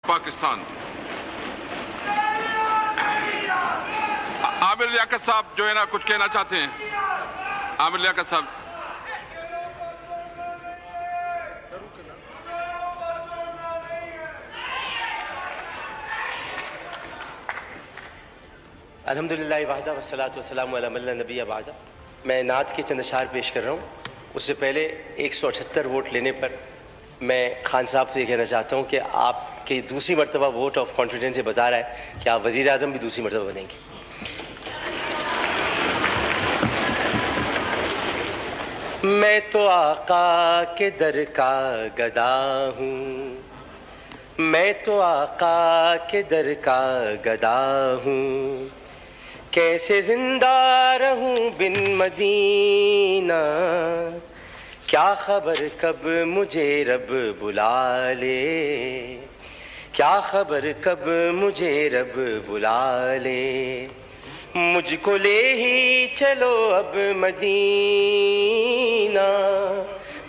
پاکستان. عامر لیاقت صاحب جو ہے نا کچھ کہنا چاہتے ہیں. عامر لیاقت صاحب. الحمدللہ وحدہ والصلاۃ والسلام علی من لا نبی بعدہ. میں نعت کے چند اشعار پیش کر رہا ہوں. اس سے پہلے 178 ووٹ لینے پر میں خان صاحب سے یہ کہنا چاہتا ہوں کہ آپ کی دوسری مرتبہ ووٹ آف کانفیڈنس یہ بتا رہا ہے کہ آپ وزیر اعظم بھی دوسری مرتبہ بنیں گے. میں تو آقا کے در کا گدا ہوں، میں تو آقا کے در کا گدا ہوں، کیسے زندہ رہوں بن مدینہ، کیا خبر کب مجھے رب بلا لے، کیا خبر کب مجھے رب بلا لے. مجھ کو لے ہی چلو اب مدینہ،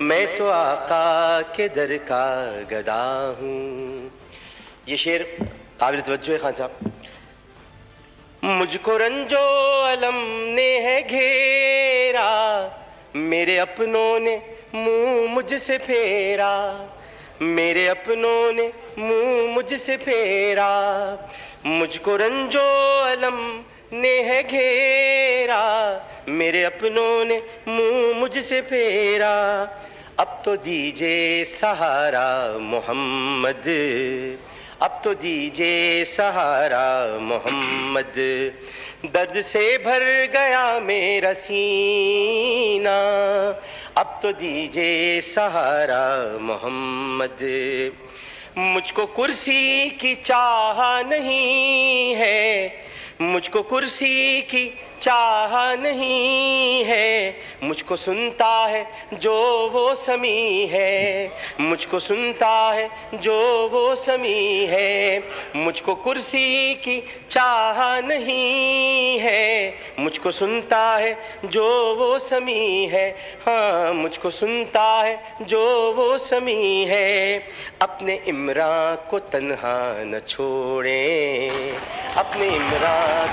میں تو آقا کے در کا گدا ہوں. یہ شعر قابل توجہ ہے خان صاحب. مجھ کو رنج و الم نے ہے گھیرا، میرے اپنوں نے منہ مجھ سے پھیرا، میرے اپنوں نے منہ مجھ سے پھیرا. مجھ کو رنج و الم نے ہے گھیرا، میرے اپنوں نے منہ مجھ سے پھیرا. اب تو دیجئے سہارا محمد، اب تو دیجئے سہارا محمد، درد سے بھر گیا میرا سینہ، اب تو دیجئے سہارا محمد. مجھ کو کرسی کی چاہ نہیں ہے، مجھ کو کرسی کی چاہ نہیں ہے، مجھ کو سنتا ہے جو وہ سمیع ہے، مجھ کو سنتا ہے جو وہ سمیع ہے. مجھ کو کرسی کی چاہ نہیں ہے، مجھ کو سنتا ہے جو وہ سمیع ہے. ہاں مجھ کو سنتا ہے جو وہ سمیع ہے. اپنے عمران کو تنہا نہ چھوڑیں، اپنے عمران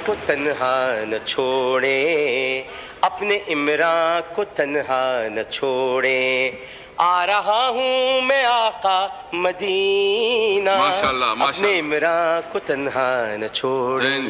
کو تنہا نہ چھوڑیں، اپنے عمران کو تنہا نہ چھوڑیں. آ رہا ہوں میں آقا مدینہ، ماشاءاللہ اپنے عمران کو تنہا نہ چھوڑیں.